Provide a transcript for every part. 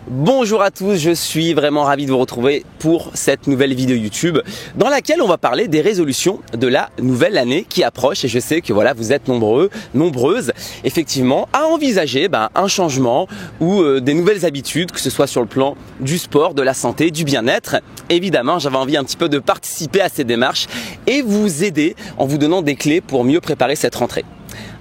Bonjour à tous, je suis vraiment ravi de vous retrouver pour cette nouvelle vidéo YouTube dans laquelle on va parler des résolutions de la nouvelle année qui approche et je sais que voilà, vous êtes nombreuses effectivement à envisager un changement ou des nouvelles habitudes, que ce soit sur le plan du sport, de la santé, du bien-être. Évidemment, j'avais envie un petit peu de participer à ces démarches et vous aider en vous donnant des clés pour mieux préparer cette rentrée.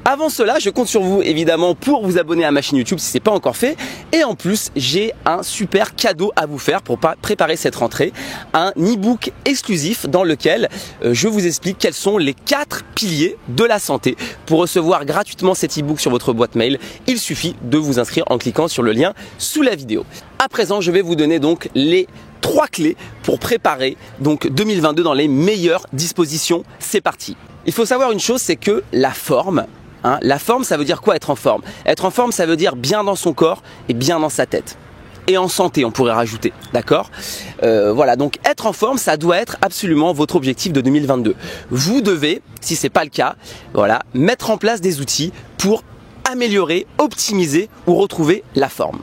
Avant cela, je compte sur vous évidemment pour vous abonner à ma chaîne YouTube si ce n'est pas encore fait. Et en plus, j'ai un super cadeau à vous faire pour préparer cette rentrée. Un e-book exclusif dans lequel je vous explique quels sont les 4 piliers de la santé. Pour recevoir gratuitement cet e-book sur votre boîte mail, il suffit de vous inscrire en cliquant sur le lien sous la vidéo. À présent, je vais vous donner donc les 3 clés pour préparer donc 2022 dans les meilleures dispositions. C'est parti. Il faut savoir une chose, c'est que la forme, la forme, ça veut dire quoi être en forme? Être en forme, ça veut dire bien dans son corps et bien dans sa tête. Et en santé, on pourrait rajouter, d'accord? Voilà, donc être en forme, ça doit être absolument votre objectif de 2022. Vous devez, si c'est pas le cas, voilà, mettre en place des outils pour améliorer, optimiser ou retrouver la forme.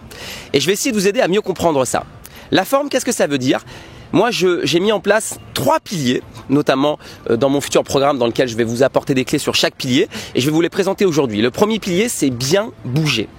Et je vais essayer de vous aider à mieux comprendre ça. La forme, qu'est-ce que ça veut dire? Moi, j'ai mis en place 3 piliers, notamment dans mon futur programme dans lequel je vais vous apporter des clés sur chaque pilier et je vais vous les présenter aujourd'hui. Le premier pilier, c'est bien bouger.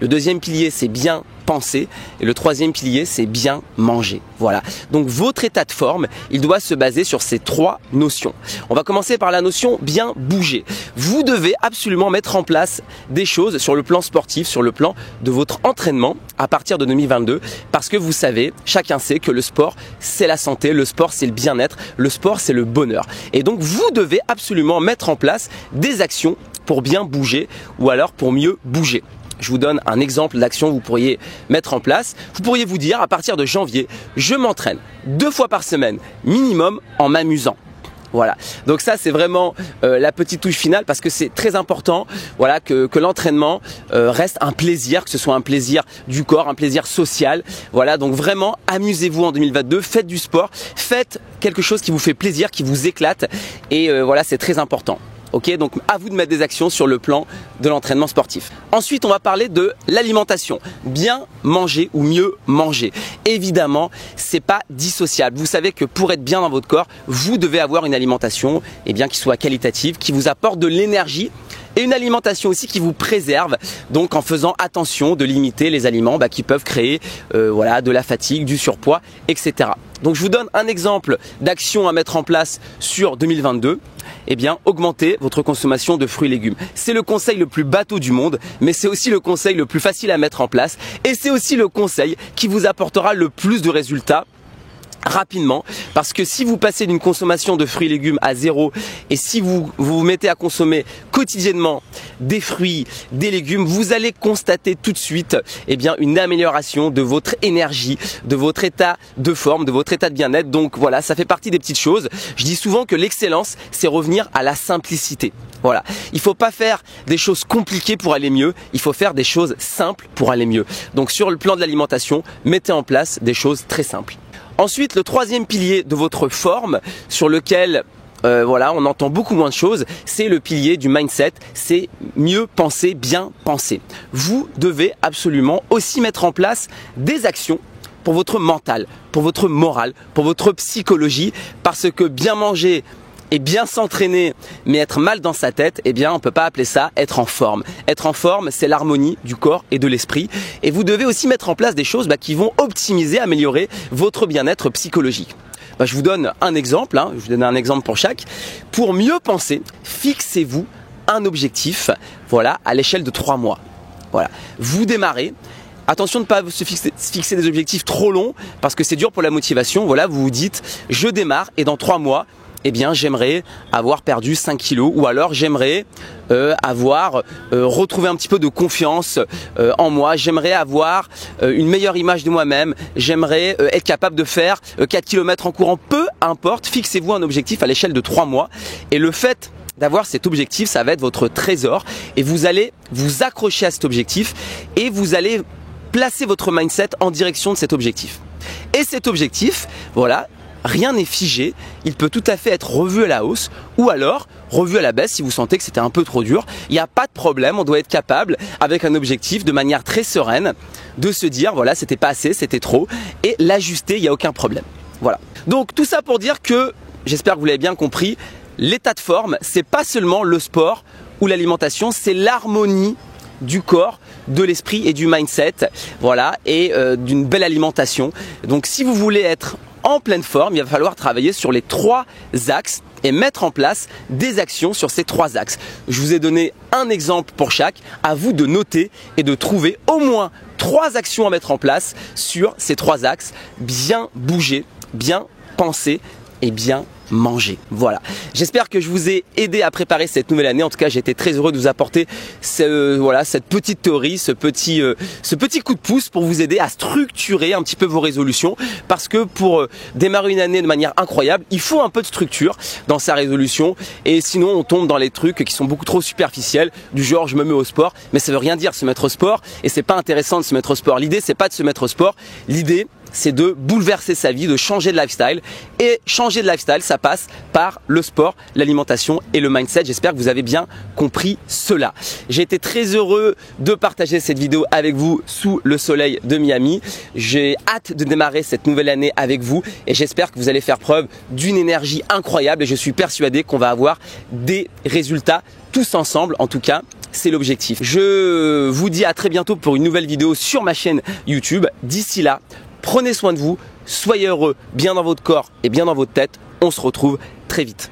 Le deuxième pilier, c'est bien penser. Et le troisième pilier, c'est bien manger. Voilà. Donc, votre état de forme, il doit se baser sur ces 3 notions. On va commencer par la notion bien bouger. Vous devez absolument mettre en place des choses sur le plan sportif, sur le plan de votre entraînement à partir de 2022. Parce que vous savez, chacun sait que le sport, c'est la santé. Le sport, c'est le bien-être. Le sport, c'est le bonheur. Et donc, vous devez absolument mettre en place des actions pour bien bouger ou alors pour mieux bouger. Je vous donne un exemple d'action que vous pourriez mettre en place. Vous pourriez vous dire, à partir de janvier, je m'entraîne 2 fois par semaine minimum en m'amusant. Voilà, donc ça c'est vraiment la petite touche finale parce que c'est très important, voilà, que l'entraînement reste un plaisir, que ce soit un plaisir du corps, un plaisir social. Voilà, donc vraiment amusez-vous en 2022, faites du sport, faites quelque chose qui vous fait plaisir, qui vous éclate et voilà, c'est très important. Ok, donc à vous de mettre des actions sur le plan de l'entraînement sportif. Ensuite, on va parler de l'alimentation. Bien manger ou mieux manger. Évidemment, c'est pas dissociable. Vous savez que pour être bien dans votre corps, vous devez avoir une alimentation qui soit qualitative, qui vous apporte de l'énergie. Et une alimentation aussi qui vous préserve, donc en faisant attention de limiter les aliments qui peuvent créer de la fatigue, du surpoids, etc. Donc je vous donne un exemple d'action à mettre en place sur 2022. Augmentez votre consommation de fruits et légumes. C'est le conseil le plus bateau du monde, mais c'est aussi le conseil le plus facile à mettre en place. Et c'est aussi le conseil qui vous apportera le plus de résultats rapidement, parce que si vous passez d'une consommation de fruits et légumes à 0 et si vous mettez à consommer quotidiennement des fruits, des légumes, vous allez constater tout de suite une amélioration de votre énergie, de votre état de forme, de votre état de bien-être. Donc voilà, ça fait partie des petites choses. Je dis souvent que l'excellence, c'est revenir à la simplicité. Voilà, il faut pas faire des choses compliquées pour aller mieux, il faut faire des choses simples pour aller mieux. Donc sur le plan de l'alimentation, mettez en place des choses très simples. Ensuite, le troisième pilier de votre forme sur lequel on entend beaucoup moins de choses, c'est le pilier du mindset, c'est mieux penser, bien penser. Vous devez absolument aussi mettre en place des actions pour votre mental, pour votre morale, pour votre psychologie, parce que bien manger et bien s'entraîner, mais être mal dans sa tête, on ne peut pas appeler ça être en forme. Être en forme, c'est l'harmonie du corps et de l'esprit. Et vous devez aussi mettre en place des choses qui vont optimiser, améliorer votre bien-être psychologique. Je vous donne un exemple, je vous donne un exemple pour chaque. Pour mieux penser, fixez-vous un objectif, à l'échelle de 3 mois. Voilà, vous démarrez. Attention de ne pas se fixer des objectifs trop longs parce que c'est dur pour la motivation. Voilà, vous vous dites, je démarre et dans 3 mois, j'aimerais avoir perdu 5 kilos ou alors j'aimerais avoir retrouvé un petit peu de confiance en moi, j'aimerais avoir une meilleure image de moi-même, j'aimerais être capable de faire 4 km en courant, peu importe, fixez-vous un objectif à l'échelle de 3 mois et le fait d'avoir cet objectif, ça va être votre trésor et vous allez vous accrocher à cet objectif et vous allez placer votre mindset en direction de cet objectif. Et cet objectif, rien n'est figé, il peut tout à fait être revu à la hausse ou alors revu à la baisse si vous sentez que c'était un peu trop dur. Il n'y a pas de problème, on doit être capable avec un objectif de manière très sereine de se dire voilà, c'était pas assez, c'était trop et l'ajuster, il n'y a aucun problème. Voilà. Donc tout ça pour dire que, j'espère que vous l'avez bien compris, l'état de forme, c'est pas seulement le sport ou l'alimentation, c'est l'harmonie du corps, de l'esprit et du mindset, voilà, et d'une belle alimentation. Donc si vous voulez être en pleine forme, il va falloir travailler sur les 3 axes et mettre en place des actions sur ces 3 axes. Je vous ai donné un exemple pour chaque, à vous de noter et de trouver au moins 3 actions à mettre en place sur ces 3 axes. Bien bouger, bien penser et bien manger. Voilà. J'espère que je vous ai aidé à préparer cette nouvelle année. En tout cas, j'ai été très heureux de vous apporter cette petite théorie, ce petit coup de pouce pour vous aider à structurer un petit peu vos résolutions. Parce que pour démarrer une année de manière incroyable, il faut un peu de structure dans sa résolution. Et sinon, on tombe dans les trucs qui sont beaucoup trop superficiels, du genre je me mets au sport. Mais ça veut rien dire se mettre au sport. Et c'est pas intéressant de se mettre au sport. L'idée, c'est pas de se mettre au sport. L'idée, c'est de bouleverser sa vie, de changer de lifestyle. Et changer de lifestyle, ça passe par le sport, l'alimentation et le mindset. J'espère que vous avez bien compris cela. J'ai été très heureux de partager cette vidéo avec vous sous le soleil de Miami. J'ai hâte de démarrer cette nouvelle année avec vous et j'espère que vous allez faire preuve d'une énergie incroyable et je suis persuadé qu'on va avoir des résultats tous ensemble. En tout cas, c'est l'objectif. Je vous dis à très bientôt pour une nouvelle vidéo sur ma chaîne YouTube. D'ici là, prenez soin de vous, soyez heureux, bien dans votre corps et bien dans votre tête. On se retrouve très vite.